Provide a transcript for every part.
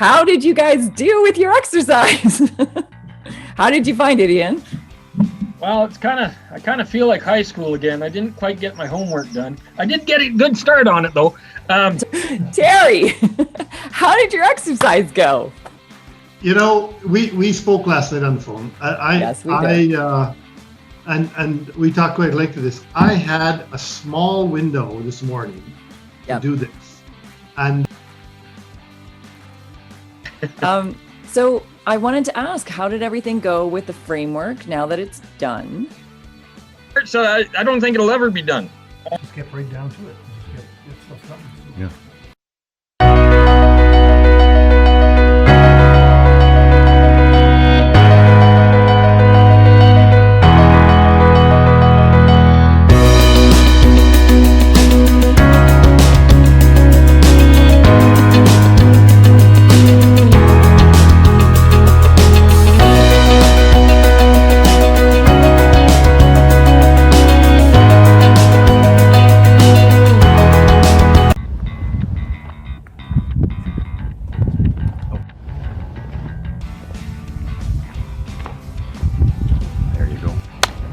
how did you guys do with your exercise? How did you find it, Ian? Well, I kind of feel like high school again. I didn't quite get my homework done. I did get a good start on it though. Terry, how did your exercise go? You know, we spoke last night on the phone. Yes, we did. And we talked quite late to this. I had a small window this morning to do this. And so I wanted to ask, how did everything go with the framework now that it's done? So I don't think it'll ever be done. Just get right down to it. Just get stuff done. Yeah.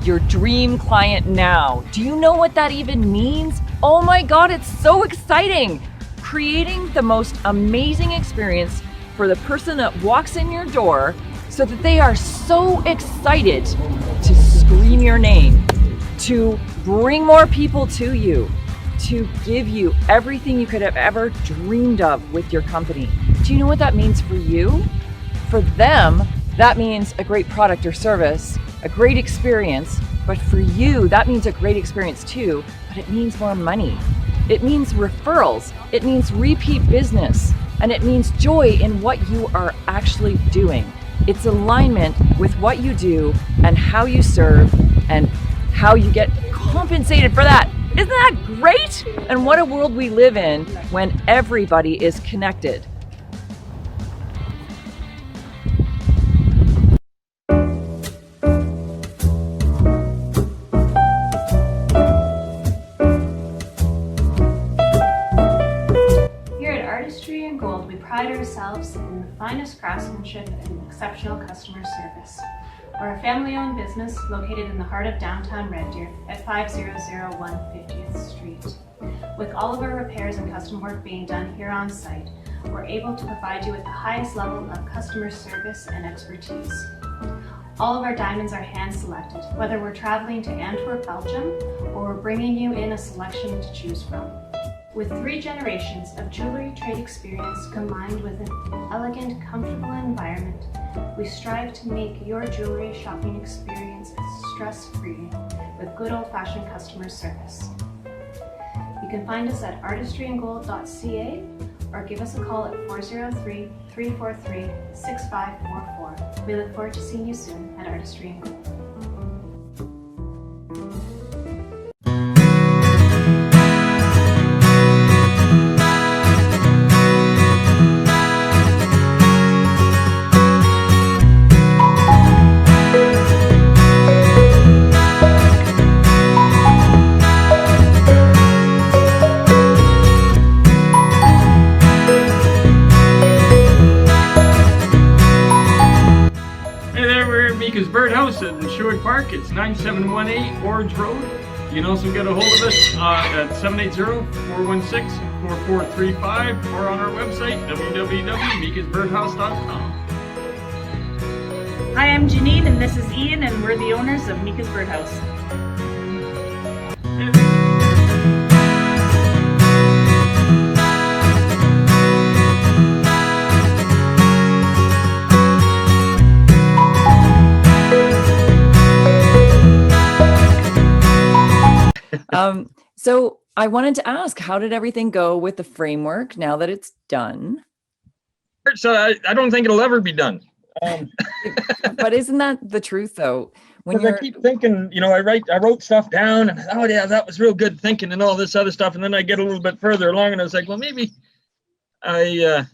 Your dream client now. Do you know what that even means? Oh my God, it's so exciting. Creating the most amazing experience for the person that walks in your door so that they are so excited to scream your name, to bring more people to you, to give you everything you could have ever dreamed of with your company. Do you know what that means for you? For them, that means a great product or service, a great experience, but for you, that means a great experience too, but it means more money. It means referrals, it means repeat business, and it means joy in what you are actually doing. It's alignment with what you do and how you serve and how you get compensated for that. Isn't that great? And what a world we live in when everybody is connected. Artistry and Gold, we pride ourselves in the finest craftsmanship and exceptional customer service. We're a family-owned business located in the heart of downtown Red Deer at 5001 50th Street. With all of our repairs and custom work being done here on site, we're able to provide you with the highest level of customer service and expertise. All of our diamonds are hand-selected, whether we're traveling to Antwerp, Belgium, or we're bringing you in a selection to choose from. With 3 generations of jewelry trade experience combined with an elegant, comfortable environment, we strive to make your jewelry shopping experience stress-free with good old-fashioned customer service. You can find us at artistryandgold.ca or give us a call at 403-343-6544. We look forward to seeing you soon at Artistry and Gold. Meika's Birdhouse in Sherwood Park. It's 9718 Orange Road. You can also get a hold of us at 780-416-4435 or on our website, www.meikasbirdhouse.com. Hi, I'm Janine and this is Ian and we're the owners of Meika's Birdhouse. So I wanted to ask, how did everything go with the framework now that it's done? So I don't think it'll ever be done. But isn't that the truth though? When I keep thinking, you know, I wrote stuff down and oh yeah, that was real good thinking and all this other stuff. And then I get a little bit further along and I was like, well, maybe I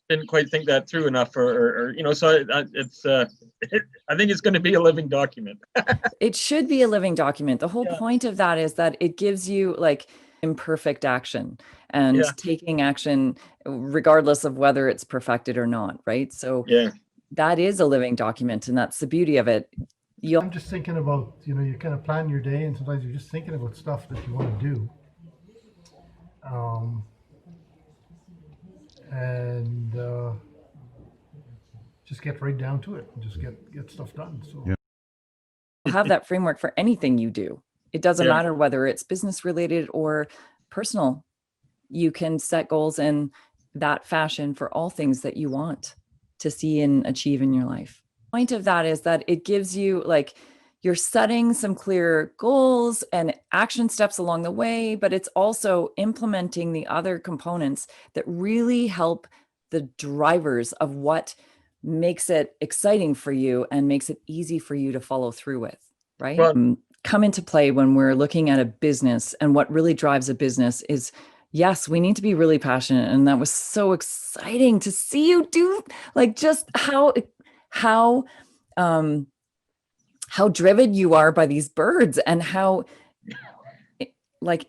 didn't quite think that through enough or you know, so I think it's going to be a living document. It should be a living document. The whole point of that is that it gives you like imperfect action and Yeah. taking action regardless of whether it's perfected or not, right? So Yeah. that is a living document, and that's the beauty of it. I'm just thinking about, you kind of plan your day, and sometimes you're just thinking about stuff that you want to do. And just get right down to it and just get stuff done. So have that framework for anything you do. It doesn't matter whether it's business related or personal. You can set goals in that fashion for all things that you want to see and achieve in your life. The point of that is that it gives you, like, you're setting some clear goals and action steps along the way, but it's also implementing the other components that really help the drivers of what makes it exciting for you and makes it easy for you to follow through with, right? Well, come into play when we're looking at a business, and what really drives a business is, yes, we need to be really passionate. And that was so exciting to see you do, like, just how driven you are by these birds, and how like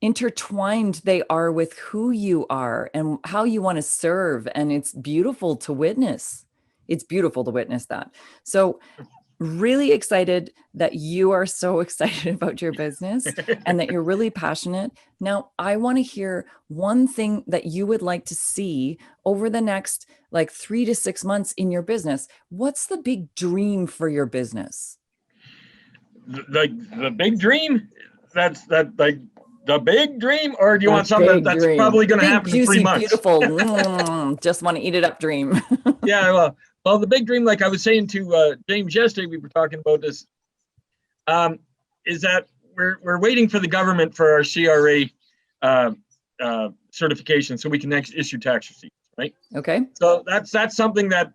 intertwined they are with who you are and how you want to serve. And it's beautiful to witness. It's beautiful to witness that. So really excited that you are so excited about your business and that you're really passionate. Now, I want to hear one thing that you would like to see over the next like 3 to 6 months in your business. What's the big dream for your business? The big dream? That's like the big dream, or do you want something that's dream. probably going to Big, happen juicy, in 3 months? Beautiful, just want to eat it up dream. Yeah, well, the big dream, like I was saying to James yesterday, we were talking about this, is that we're waiting for the government for our CRA certification so we can next issue tax receipts, right? Okay. So that's something that,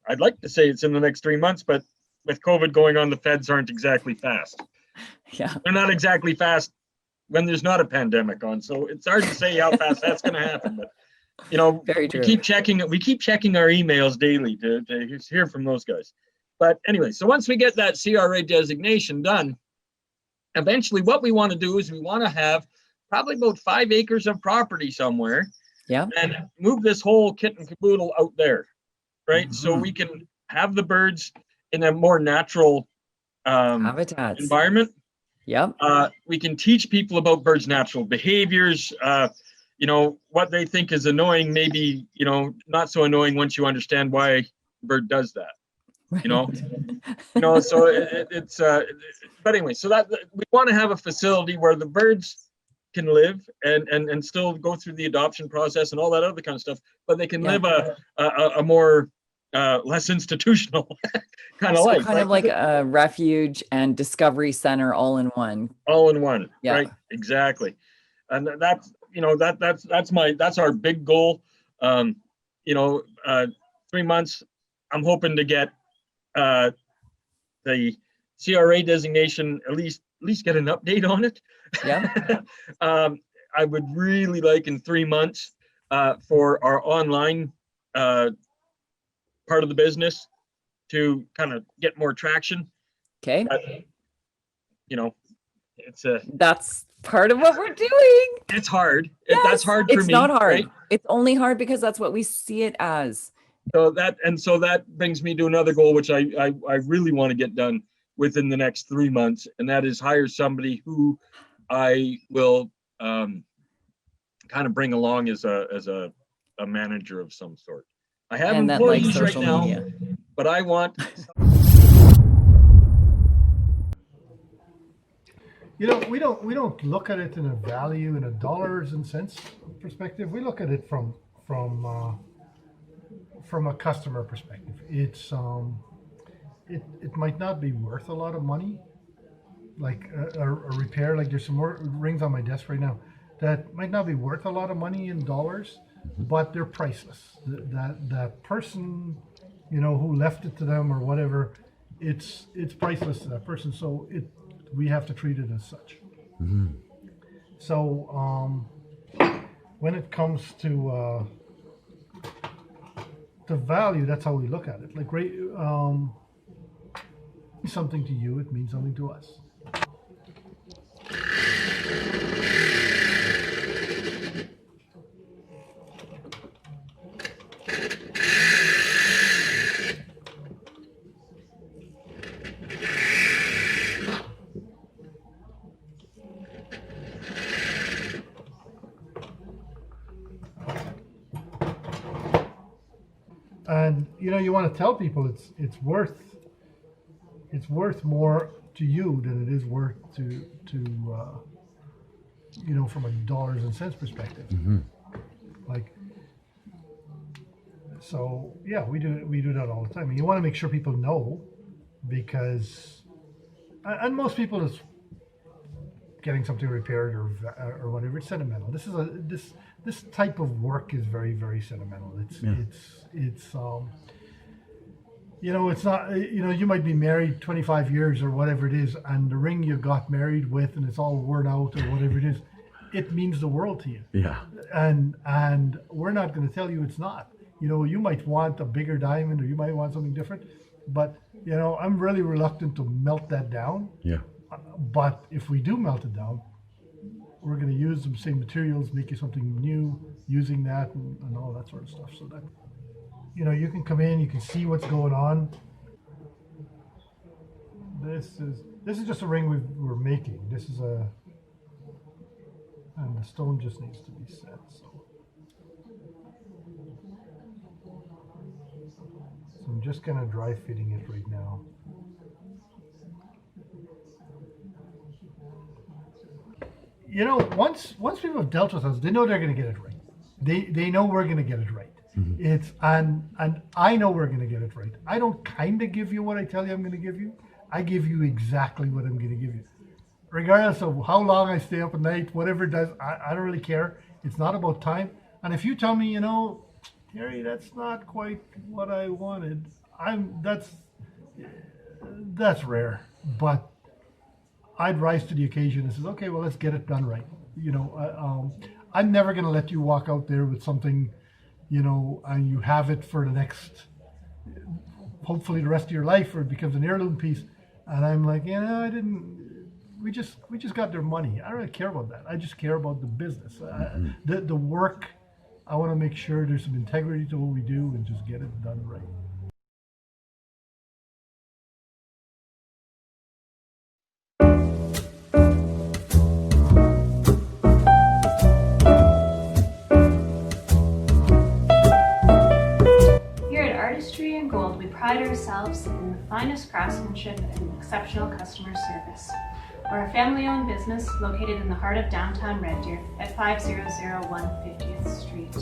I'd like to say it's in the next 3 months, but with COVID going on, the feds aren't exactly fast. Yeah. They're not exactly fast when there's not a pandemic on. So it's hard to say how fast that's going to happen. But, Very true. we keep checking our emails daily to hear from those guys. But anyway, so once we get that CRA designation done, eventually what we want to do is we want to have probably about 5 acres of property somewhere. Yeah. And move this whole kit and caboodle out there, right? Mm-hmm. So we can have the birds in a more natural habitats environment. Yep. We can teach people about birds' natural behaviors, what they think is annoying, maybe, not so annoying once you understand why a bird does that, so it's, but anyway, so that we want to have a facility where the birds can live and still go through the adoption process and all that other kind of stuff, but they can live a more less institutional kind of life. Kind of like a refuge and discovery center all in one. Yeah. Right. Exactly. And that's our big goal. 3 months, I'm hoping to get the CRA designation, at least get an update on it. Yeah. I would really like in 3 months for our online part of the business to kind of get more traction. Okay. But, that's part of what we're doing. It's hard. Yes, that's hard for me. It's not hard. Right? It's only hard because that's what we see it as. So that brings me to another goal, which I really want to get done within the next 3 months, and that is hire somebody who I will kind of bring along as a manager of some sort. I have employees right now, but I want. we don't look at it in a value, in a dollars and cents perspective. We look at it from a customer perspective. It's it might not be worth a lot of money, like a repair. Like there's some more rings on my desk right now that might not be worth a lot of money in dollars, but they're priceless. That person, who left it to them or whatever, it's priceless to that person. So we have to treat it as such. Mm-hmm. So when it comes to value, that's how we look at it. Like something to you, it means something to us. And you want to tell people it's worth more to you than it is worth to from a dollars and cents perspective. Like, so yeah, we do that all the time. And you want to make sure people know, because and most people is getting something repaired or whatever. It's sentimental. This type of work is very, very sentimental. It's it's not, you might be married 25 years or whatever it is, and the ring you got married with and it's all worn out or whatever it is, it means the world to you. Yeah. And we're not going to tell you it's not. You might want a bigger diamond, or you might want something different, but I'm really reluctant to melt that down. Yeah. But if we do melt it down, we're going to use the same materials, make you something new using that and all that sort of stuff. So that, you can come in, you can see what's going on. This is just a ring we're making. And the stone just needs to be set. So I'm just kind of dry fitting it right now. Once people have dealt with us, they know they're going to get it right. They know we're going to get it right. It's and I know we're going to get it right. I don't kind of give you what I tell you I'm going to give you. I give you exactly what I'm going to give you, regardless of how long I stay up at night. Whatever it does, I don't really care. It's not about time. And if you tell me, Terry, that's not quite what I wanted, that's rare. But I'd rise to the occasion and says, okay, well, let's get it done right. I'm never going to let you walk out there with something, and you have it for the next, hopefully the rest of your life, or it becomes an heirloom piece. And I'm like, I didn't. We just got their money. I don't really care about that. I just care about the business, the work. I want to make sure there's some integrity to what we do and just get it done right. Artistry and Gold, we pride ourselves in the finest craftsmanship and exceptional customer service. We're a family-owned business located in the heart of downtown Red Deer at 5001 50th Street.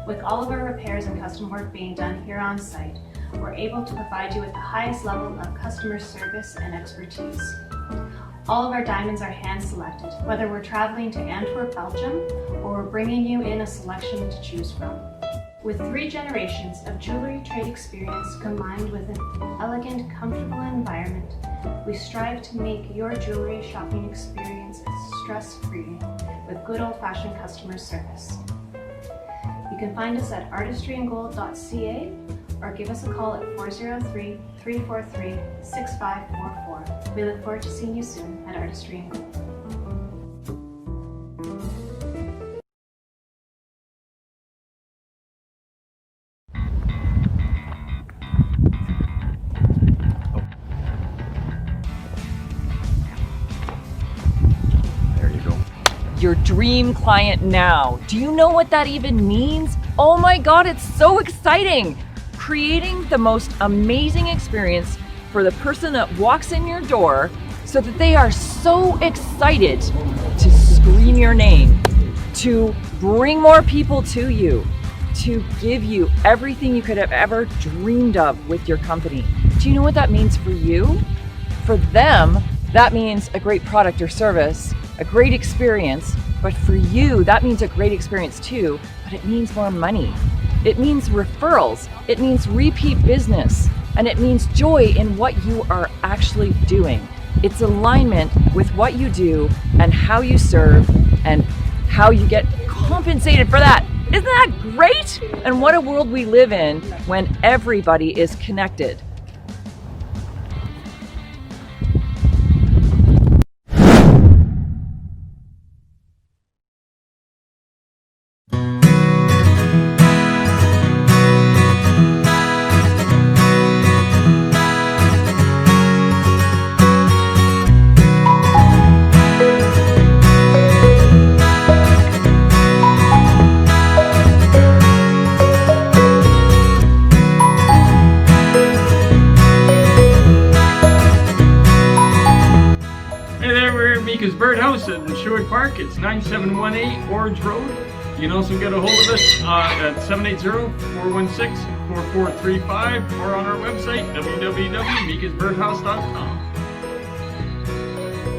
With all of our repairs and custom work being done here on site, we're able to provide you with the highest level of customer service and expertise. All of our diamonds are hand-selected, whether we're traveling to Antwerp, Belgium, or we're bringing you in a selection to choose from. With 3 generations of jewelry trade experience combined with an elegant, comfortable environment, we strive to make your jewelry shopping experience stress-free with good old-fashioned customer service. You can find us at artistryandgold.ca or give us a call at 403-343-6544. We look forward to seeing you soon at Artistry and Gold. Your dream client now. Do you know what that even means? Oh my God, it's so exciting! Creating the most amazing experience for the person that walks in your door so that they are so excited to scream your name, to bring more people to you, to give you everything you could have ever dreamed of with your company. Do you know what that means for you? For them, that means a great product or service, a great experience, but for you, that means a great experience too, but it means more money. It means referrals, it means repeat business, and it means joy in what you are actually doing. It's alignment with what you do and how you serve and how you get compensated for that. Isn't that great? And what a world we live in when everybody is connected. Park. It's 9718 Orange Road. You can also get a hold of us at 780-416-4435 or on our website, www.meikasbirdhouse.com.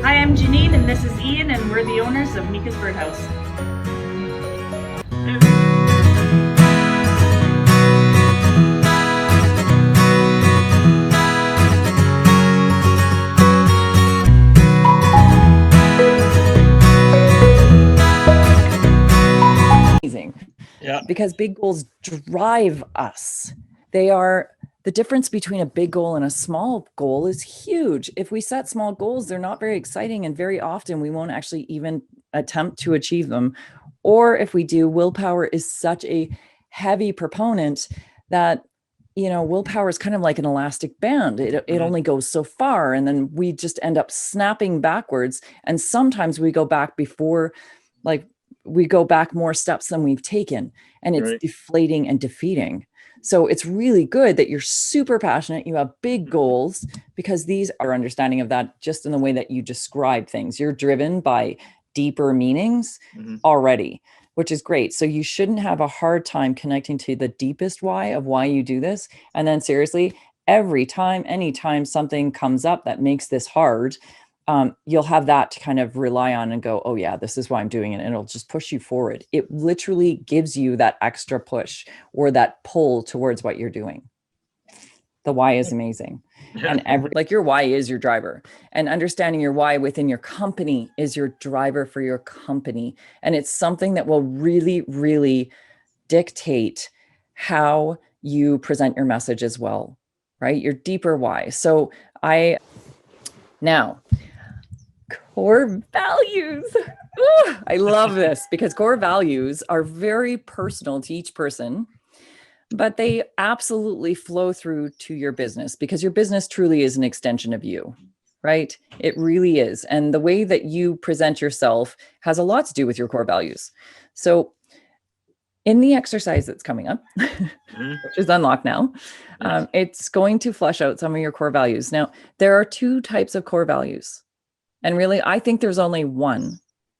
Hi, I'm Janine, and this is Ian, and we're the owners of Meika's Birdhouse. Yeah. Because big goals drive us. They are the difference between a big goal and a small goal is huge. If we set small goals, they're not very exciting, and very often we won't actually even attempt to achieve them. Or if we do, willpower is such a heavy proponent that, you know, willpower is kind of like an elastic band. It only goes so far, and then we just end up snapping backwards. And sometimes we go back before, like, we go back more steps than we've taken, and it's deflating and defeating. So it's really good that you're super passionate. You have big goals, because these are understanding of that just in the way that you describe things. You're driven by deeper meanings already, which is great. So you shouldn't have a hard time connecting to the deepest why of why you do this. And then seriously, anytime something comes up that makes this hard, you'll have that to kind of rely on and go, oh yeah, this is why I'm doing it. And it'll just push you forward. It literally gives you that extra push or that pull towards what you're doing. The why is amazing. And like your why is your driver, and understanding your why within your company is your driver for your company. And it's something that will really, really dictate how you present your message as well, right? Your deeper why. So now, core values. Ooh, I love this, because core values are very personal to each person, but they absolutely flow through to your business, because your business truly is an extension of you, right? It really is. And the way that you present yourself has a lot to do with your core values. So in the exercise that's coming up, which is unlocked now, it's going to flesh out some of your core values. Now, there are two types of core values. And really, I think there's only one,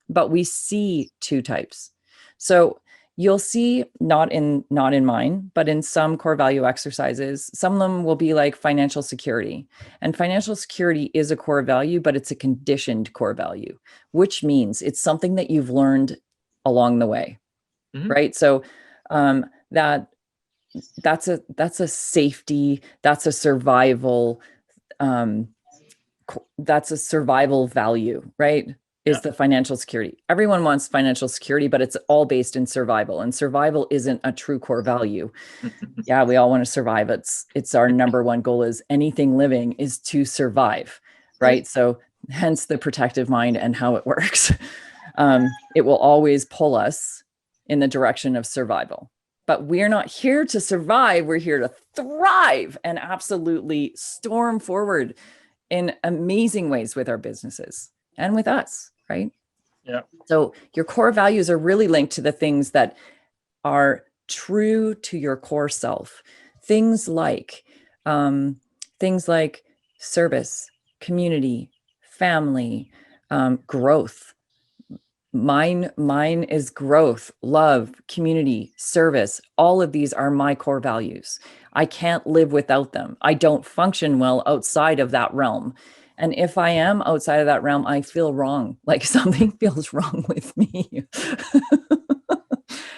but we see two types. So you'll see, not in mine, but in some core value exercises, some of them will be like financial security. And financial security is a core value, but it's a conditioned core value, which means it's something that you've learned along the way, right? So that's a safety, that's a survival value, right? Is the financial security. Everyone wants financial security, but it's all based in survival, and survival isn't a true core value. Yeah, we all want to survive. It's our number one goal, is anything living is to survive, right? So hence the protective mind and how it works. It will always pull us in the direction of survival. But we're not here to survive. We're here to thrive and absolutely storm forward in amazing ways with our businesses and with us, right? Yeah. So your core values are really linked to the things that are true to your core self. Things like service, community, family, growth. Mine is growth, love, community, service. All of these are my core values. I can't live without them. I don't function well outside of that realm. And if I am outside of that realm, I feel wrong, like something feels wrong with me.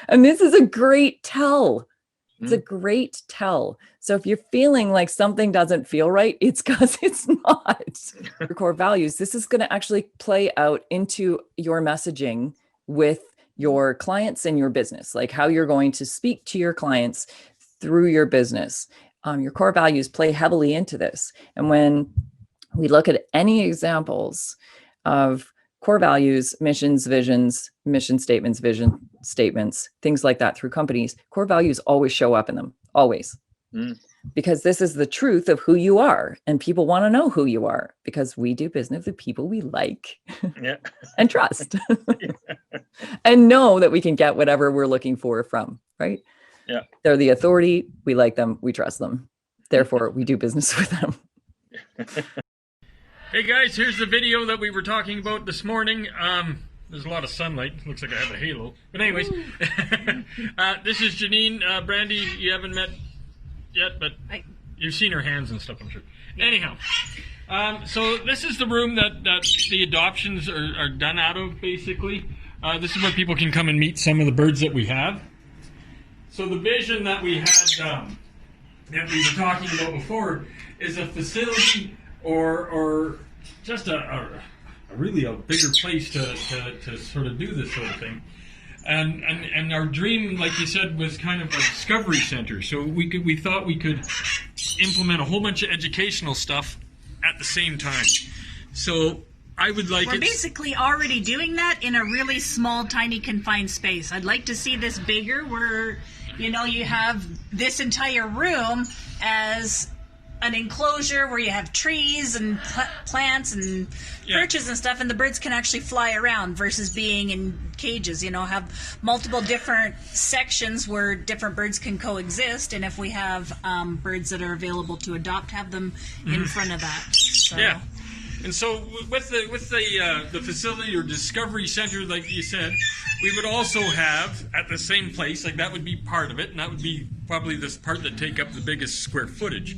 And this is a great tell. It's a great tell. So if you're feeling like something doesn't feel right, it's because it's not your core values. This is going to actually play out into your messaging with your clients and your business, like how you're going to speak to your clients through your business. Your core values play heavily into this. And when we look at any examples of core values, missions, visions, mission statements, vision statements, things like that through companies, core values always show up in them, always. Because this is the truth of who you are. And people want to know who you are, because we do business with people we like and trust and know that we can get whatever we're looking for from, right? Yeah. They're the authority. We like them. We trust them. Therefore, we do business with them. Hey guys, here's the video that we were talking about this morning. There's a lot of sunlight. Looks like I have a halo. But anyways, this is Janine. Brandi, you haven't met yet, but you've seen her hands and stuff, I'm sure. Yeah. Anyhow, so this is the room that the adoptions are done out of, basically. This is where people can come and meet some of the birds that we have. So the vision that we had, that we were talking about before, is a facility or just a really a bigger place to sort of do this sort of thing. And our dream, like you said, was kind of a discovery center. So we thought we could implement a whole bunch of educational stuff at the same time. So I would like We're basically already doing that in a really small, tiny, confined space. I'd like to see this bigger where, you know, you have this entire room as an enclosure where you have trees and plants and perches and stuff, and the birds can actually fly around versus being in cages. You know, have multiple different sections where different birds can coexist, and if we have birds that are available to adopt, have them in front of that. So. Yeah. And so with the facility or discovery center, like you said, we would also have at the same place, like that would be part of it, and that would be probably this part that take up the biggest square footage.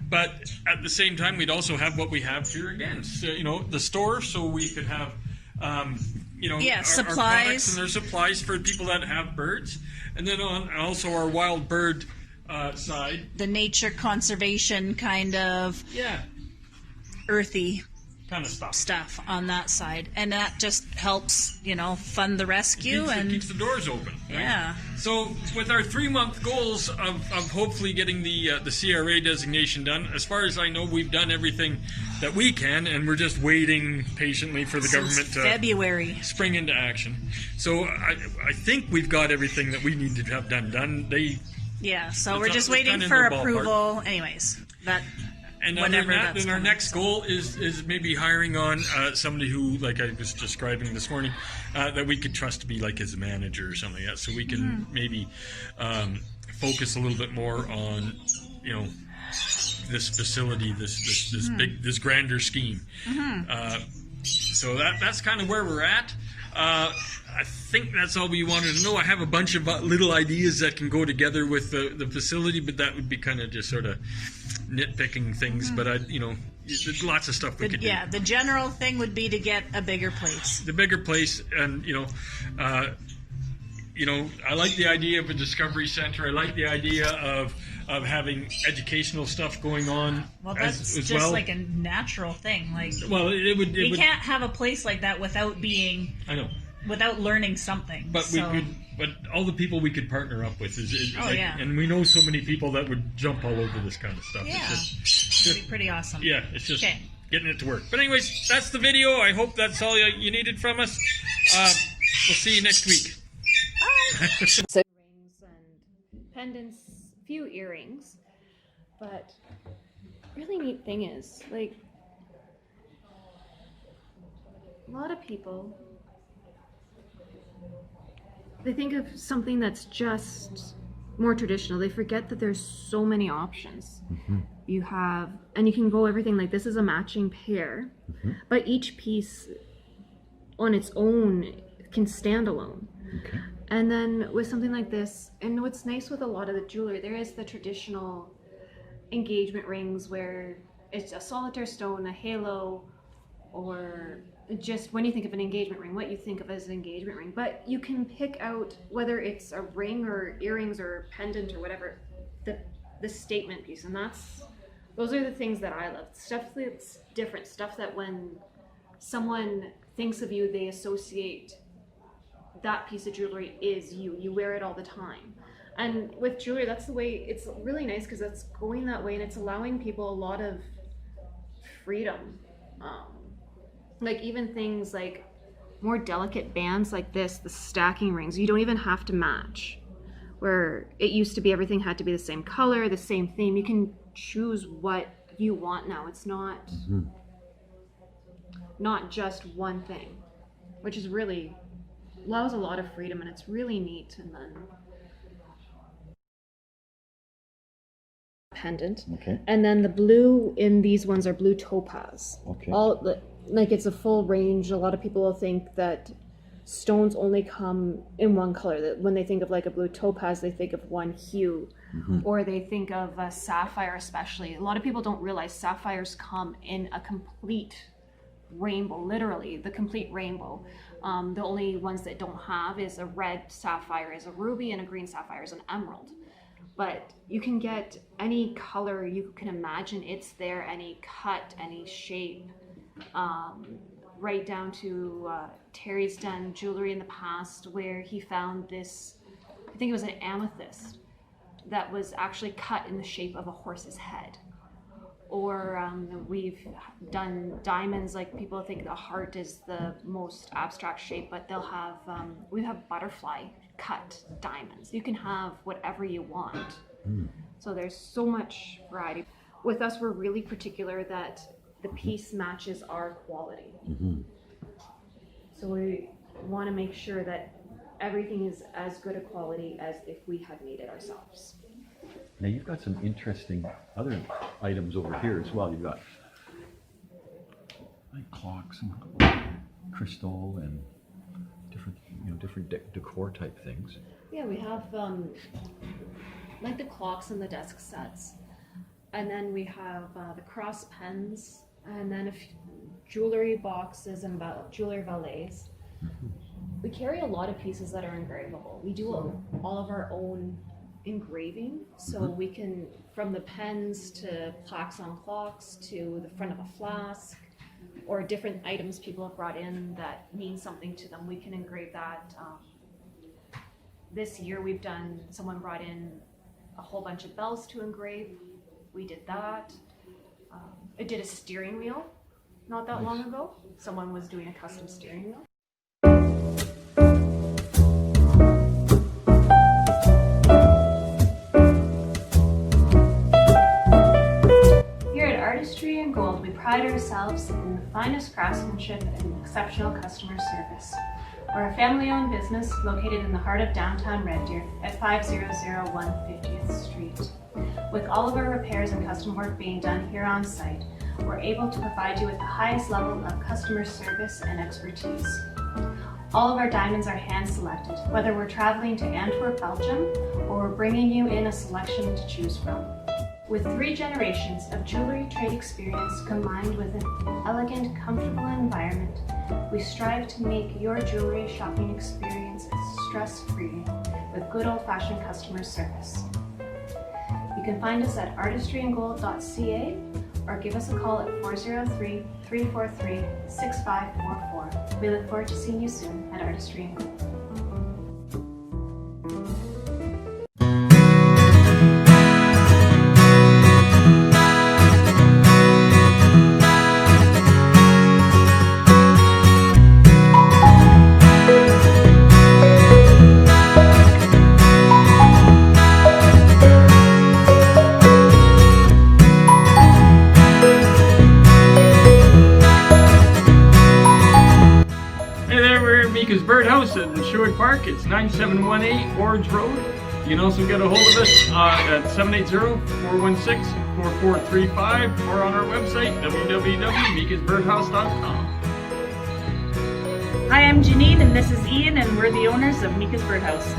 But at the same time, we'd also have what we have here again. So, you know, the store, so we could have, you know, supplies. Our products and their supplies for people that have birds. And then also our wild bird side. The nature conservation kind of earthy kind of stuff on that side, and that just helps, you know, fund the rescue and keeps the doors open. Right? Yeah. So with our 3-month goals of hopefully getting the CRA designation done, as far as I know, we've done everything that we can, and we're just waiting patiently for the government to February spring into action. So I think we've got everything that we need to have done. So we're just waiting for approval. Anyways, that. And our next goal is maybe hiring on somebody who, like I was describing this morning, that we could trust to be like his manager or something like that, so we can maybe focus a little bit more on, you know, this facility, this grander scheme. So that's kind of where we're at. I think that's all we wanted to know. I have a bunch of little ideas that can go together with the facility, but that would be kind of just sort of nitpicking things. But you know, there's lots of stuff we could do. Yeah, the general thing would be to get a bigger place. The bigger place, and you know, I like the idea of a discovery center. I like the idea of having educational stuff going on. Well, that's as just well. like a natural thing. Like, well, it would. You can't have a place like that without being. I know. Without learning something. But we could. But all the people we could partner up with is and we know so many people that would jump all over this kind of stuff. Yeah, it'd be pretty awesome. Yeah, it's just getting it to work. But anyways, that's the video. I hope that's all you needed from us. We'll see you next week. Rings and pendants, few earrings, but really neat thing is, like, a lot of people, they think of something that's just more traditional. They forget that there's so many options. You have, and you can go everything, like this is a matching pair, but each piece on its own can stand alone. And then with something like this, and what's nice with a lot of the jewelry, there is the traditional engagement rings where it's a solitaire stone, a halo, or just when you think of an engagement ring, what you think of as an engagement ring. But you can pick out whether it's a ring or earrings or pendant or whatever, the statement piece. And those are the things that I love. Stuff that's different, stuff that when someone thinks of you, they associate that piece of jewelry is you. You wear it all the time. And with jewelry, that's the way, it's really nice because it's going that way and it's allowing people a lot of freedom. Like even things like more delicate bands like this, the stacking rings, you don't even have to match. Where it used to be everything had to be the same color, the same theme. You can choose what you want now. It's not just one thing, which is really allows a lot of freedom, and it's really neat. And then pendant. And then the blue in these ones are blue topaz. Like it's a full range. A lot of people will think that stones only come in one color. That when they think of like a blue topaz, they think of one hue, or they think of a sapphire especially. A lot of people don't realize sapphires come in a complete rainbow, literally the complete rainbow. The only ones that don't have is a red sapphire is a ruby, and a green sapphire is an emerald. But you can get any color you can imagine, it's there, any cut, any shape, right down to Terry's done jewelry in the past where he found this, I think it was an amethyst that was actually cut in the shape of a horse's head. Or we've done diamonds, like people think the heart is the most abstract shape, but they'll have, we have butterfly cut diamonds. You can have whatever you want. So there's so much variety. With us, we're really particular that the piece matches our quality. So we want to make sure that everything is as good a quality as if we had made it ourselves. Now you've got some interesting other items over here as well. You've got like clocks and crystal and different decor type things. Yeah, we have like the clocks and the desk sets, and then we have the cross pens, and then a few jewelry boxes and jewelry valets. We carry a lot of pieces that are engravable. We do all of our own engraving, so we can, from the pens to plaques on clocks to the front of a flask, or different items people have brought in that mean something to them, we can engrave that. This year someone brought in a whole bunch of bells to engrave. We did that. I did a steering wheel not that long ago. Someone was doing a custom steering wheel. Here at Artistry and Gold, we pride ourselves in the finest craftsmanship and exceptional customer service. We're a family-owned business located in the heart of downtown Red Deer at 5001 50th Street. With all of our repairs and custom work being done here on site, we're able to provide you with the highest level of customer service and expertise. All of our diamonds are hand-selected, whether we're traveling to Antwerp, Belgium, or we're bringing you in a selection to choose from. With 3 generations of jewelry trade experience combined with an elegant, comfortable environment, we strive to make your jewelry shopping experience stress-free with good old-fashioned customer service. You can find us at artistryandgold.ca or give us a call at 403-343-6544. We look forward to seeing you soon at Artistry and Gold. Meika's Birdhouse in Sherwood Park. It's 9718 Orange Road. You can also get a hold of us at 780-416-4435 or on our website, www.meikasbirdhouse.com. Hi, I'm Janine, and this is Ian, and we're the owners of Meika's Birdhouse.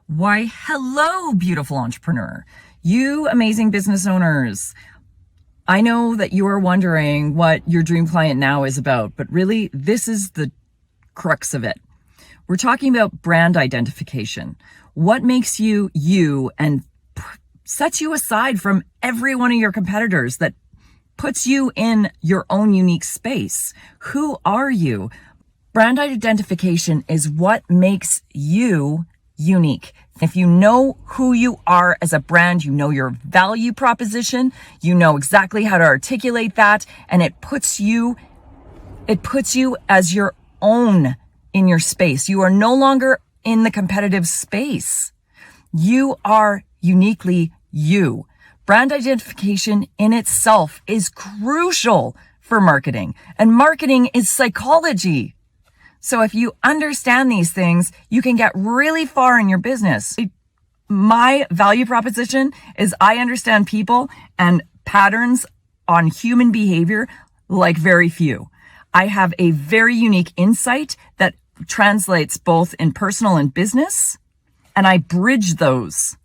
Why, hello, beautiful entrepreneur. You amazing business owners. I know that you are wondering what your dream client now is about, but really, this is the crux of it. We're talking about brand identification. What makes you you and sets you aside from every one of your competitors, that puts you in your own unique space? Who are you? Brand identification is what makes you unique. If you know who you are as a brand, you know your value proposition, you know exactly how to articulate that, and it puts you as your own in your space. You are no longer in the competitive space. You are uniquely you. Brand identification in itself is crucial for marketing, and marketing is psychology. So if you understand these things, you can get really far in your business. My value proposition is I understand people and patterns on human behavior like very few. I have a very unique insight that translates both in personal and business, and I bridge those.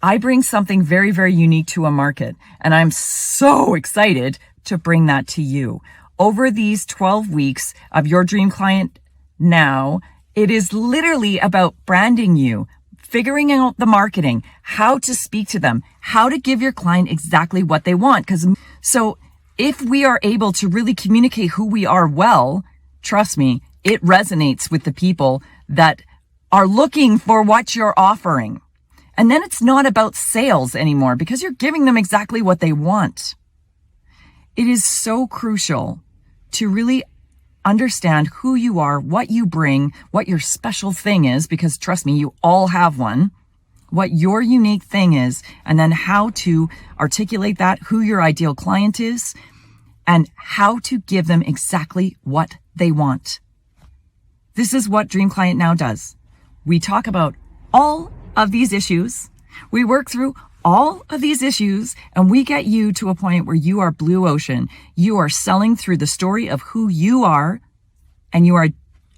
I bring something very, very unique to a market, and I'm so excited to bring that to you. Over these 12 weeks of Your Dream Client Now, it is literally about branding you, figuring out the marketing, how to speak to them, how to give your client exactly what they want. So if we are able to really communicate who we are well, trust me, it resonates with the people that are looking for what you're offering. And then it's not about sales anymore because you're giving them exactly what they want. It is so crucial to really understand who you are, what you bring, what your special thing is, because trust me, you all have one, what your unique thing is, and then how to articulate that, who your ideal client is, and how to give them exactly what they want. This is what Dream Client Now does. We talk about all of these issues. We work through all of these issues, and we get you to a point where you are blue ocean. You are selling through the story of who you are, and you are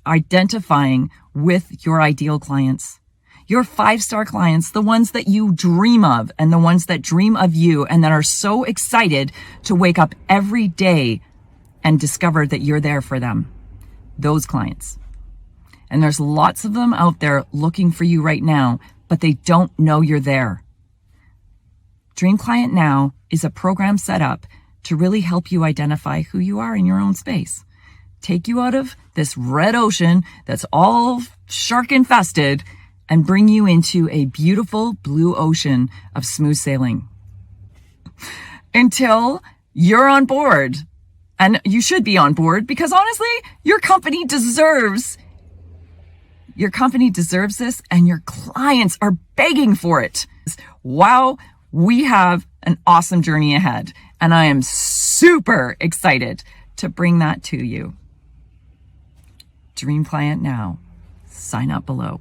identifying with your ideal clients. Your 5-star clients, the ones that you dream of and the ones that dream of you and that are so excited to wake up every day and discover that you're there for them. Those clients. And there's lots of them out there looking for you right now, but they don't know you're there. Dream Client Now is a program set up to really help you identify who you are in your own space. Take you out of this red ocean that's all shark infested and bring you into a beautiful blue ocean of smooth sailing. Until you're on board. And you should be on board because honestly, your company deserves this and your clients are begging for it. Wow, we have an awesome journey ahead and I am super excited to bring that to you. Dream Client Now. Sign up below.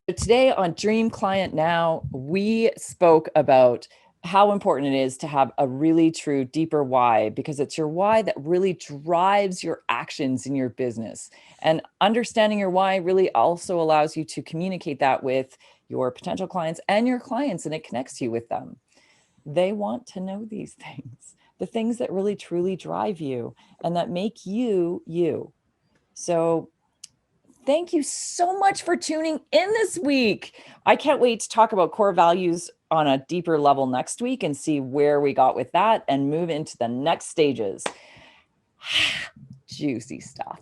Today on Dream Client Now, we spoke about how important it is to have a really true, deeper why, because it's your why that really drives your actions in your business. And understanding your why really also allows you to communicate that with your potential clients and your clients, and it connects you with them. They want to know these things, the things that really truly drive you and that make you, you. So thank you so much for tuning in this week. I can't wait to talk about core values on a deeper level next week and see where we got with that and move into the next stages. Juicy stuff.